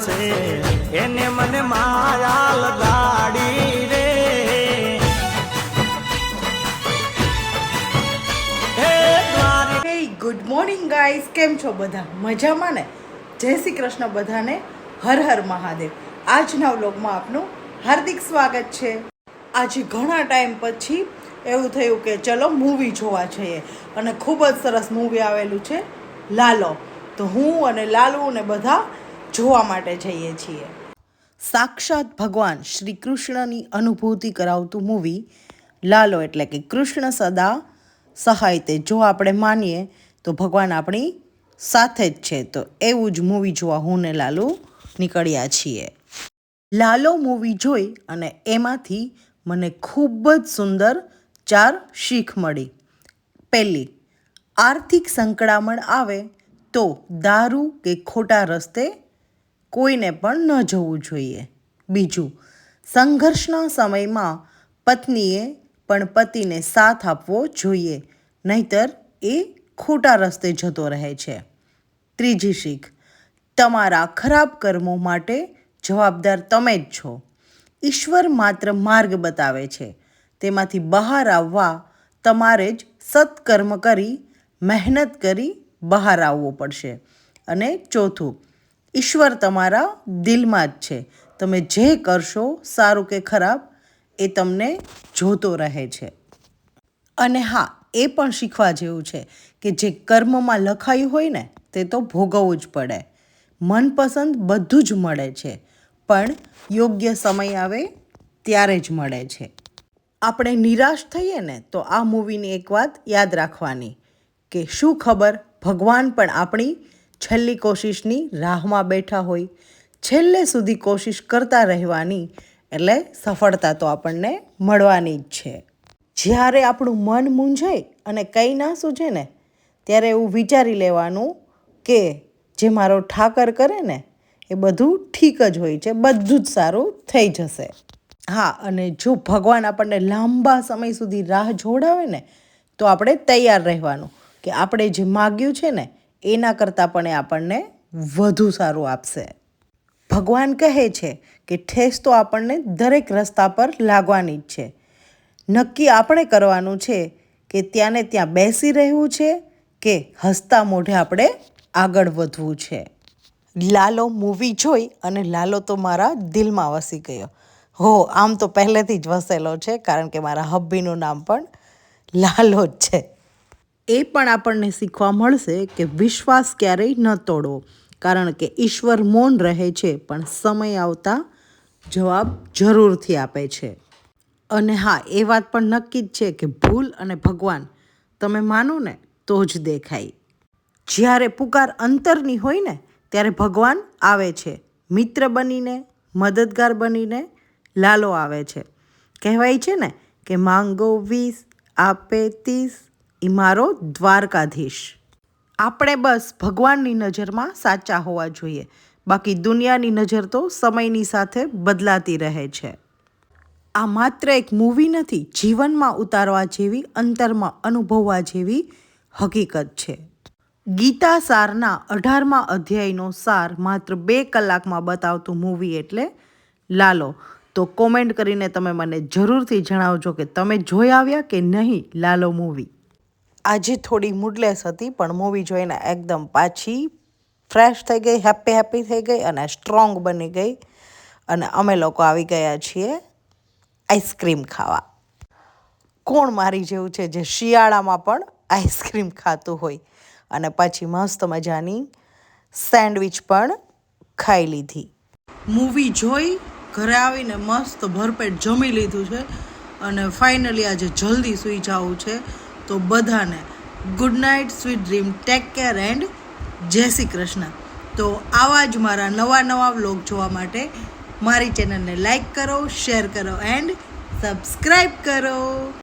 છે એને મને માયા લગાડી રે. હે ગુડ મોર્નિંગ ગાઈસ, કેમ છો બધા? મજામાં ને? જય શ્રી કૃષ્ણ બધાને, હર હર મહાદેવ. આજના વ્લોગમાં આપનું હાર્દિક સ્વાગત છે. આજે ઘણા ટાઈમ પછી એવું થયું કે ચલો મૂવી જોવા જઈએ, અને ખૂબ જ સરસ મૂવી આવેલું છે લાલો. તો હું અને લાલુ ને બધા જોવા માટે જઈએ છીએ. સાક્ષાત ભગવાન શ્રી કૃષ્ણની અનુભૂતિ કરાવતું મૂવી લાલો, એટલે કે કૃષ્ણ સદા સહાય તે. જો આપણે માનીએ તો ભગવાન આપણી સાથે જ છે. તો એવું જ મૂવી જોવા હું ને લાલુ નીકળ્યા છીએ. લાલો મૂવી જોઈ અને એમાંથી મને ખૂબ જ સુંદર 4 શીખ મળી. પહેલી, આર્થિક સંકળામણ આવે તો દારૂ કે ખોટા રસ્તે કોઈને પણ ન જવું જોઈએ. બીજું, સંઘર્ષના સમયમાં પત્નીએ પણ પતિને સાથ આપવો જોઈએ, નહીતર એ ખોટા રસ્તે જતો રહે છે. ત્રીજી શીખ, તમારા ખરાબ કર્મો માટે જવાબદાર તમે જ છો. ઈશ્વર માત્ર માર્ગ બતાવે છે, તેમાંથી બહાર આવવા તમારે જ સત્કર્મ કરી, મહેનત કરી બહાર આવવું પડશે. અને ચોથું, ઈશ્વર તમારા દિલમાં જ છે. તમે જે કરશો, સારું કે ખરાબ, એ તમને જોતો રહે છે. અને હા, એ પણ શીખવા જેવું છે કે જે કર્મમાં લખાયું હોય ને તે તો ભોગવવું જ પડે. મનપસંદ બધું જ મળે છે, પણ યોગ્ય સમય આવે ત્યારે જ મળે છે. આપણે નિરાશ થઈએ ને તો આ મૂવીની એક વાત યાદ રાખવાની કે શું ખબર ભગવાન પણ આપણી છેલ્લી કોશિશની રાહમાં બેઠા હોય. છેલ્લે સુધી કોશિશ કરતા રહેવાની, એટલે સફળતા તો આપણને મળવાની જ છે. જ્યારે આપણું મન મૂંઝાય અને કંઈ ના સૂઝે ને, ત્યારે એવું વિચારી લેવાનું કે જે મારો ઠાકર કરે ને એ બધું ઠીક જ હોય છે, બધું જ સારું થઈ જશે. હા, અને જો ભગવાન આપણને લાંબા સમય સુધી રાહ જોડાવે ને તો આપણે તૈયાર રહેવાનું કે આપણે જે માગ્યું છે ને એના કરતાં પણ એ આપણને વધુ સારું આપશે. ભગવાન કહે છે કે ઠેસ તો આપણને દરેક રસ્તા પર લાગવાની જ છે. નક્કી આપણે કરવાનું છે કે ત્યાં ને ત્યાં બેસી રહેવું છે કે હસતા મોઢે આપણે આગળ વધવું છે. લાલો મૂવી જોઈ અને લાલો તો મારા દિલમાં વસી ગયો. હો, આમ તો પહેલેથી જ વસેલો છે, કારણ કે મારા હબ્બીનું નામ પણ લાલો જ છે. એ પણ આપણને શીખવા મળશે કે વિશ્વાસ ક્યારેય ન તોડવો, કારણ કે ઈશ્વર મૌન રહે છે પણ સમય આવતા જવાબ જરૂરથી આપે છે. અને હા, એ વાત પણ નક્કી જ છે કે ભૂલ અને ભગવાન તમે માનો ને તો જ દેખાય. જ્યારે પુકાર અંતરની હોય ને ત્યારે ભગવાન આવે છે, મિત્ર બનીને, મદદગાર બનીને લાલો આવે છે. કહેવાય છે ને કે માંગો 20 આપે 30, એ મારો દ્વારકાધીશ. આપણે બસ ભગવાનની નજરમાં સાચા હોવા જોઈએ, બાકી દુનિયાની નજર તો સમયની સાથે બદલાતી રહે છે. આ માત્ર એક મૂવી નથી, જીવનમાં ઉતારવા જેવી, અંતરમાં અનુભવવા જેવી હકીકત છે. ગીતા સારના 18મા અધ્યાયનો સાર માત્ર 2 કલાકમાં બતાવતું મૂવી એટલે લાલો. તો કોમેન્ટ કરીને તમે મને જરૂરથી જણાવજો કે તમે જોઈ આવ્યા કે નહીં લાલો મૂવી. આજે થોડી મૂડલેસ હતી, પણ મૂવી જોઈને એકદમ પાછી ફ્રેશ થઈ ગઈ, હેપી થઈ ગઈ અને સ્ટ્રોંગ બની ગઈ. અને અમે લોકો આવી ગયા છીએ આઈસ્ક્રીમ ખાવા. કોણ મારી જેવું છે જે શિયાળામાં પણ આઈસ્ક્રીમ ખાતું હોય? અને પછી મસ્ત મજાની સેન્ડવિચ પણ ખાઈ લીધી. મૂવી જોઈ ઘરે આવીને મસ્ત ભરપેટ જમી લીધું છે અને ફાઇનલી આજે જલ્દી સૂઈ જવું છે. તો બધાને good night, sweet dream, take care and જય શ્રી કૃષ્ણ. તો આવા જ મારા નવા વ્લોગ જોવા માટે મારી ચેનલને લાઈક કરો, શેર કરો એન્ડ સબસ્ક્રાઈબ કરો.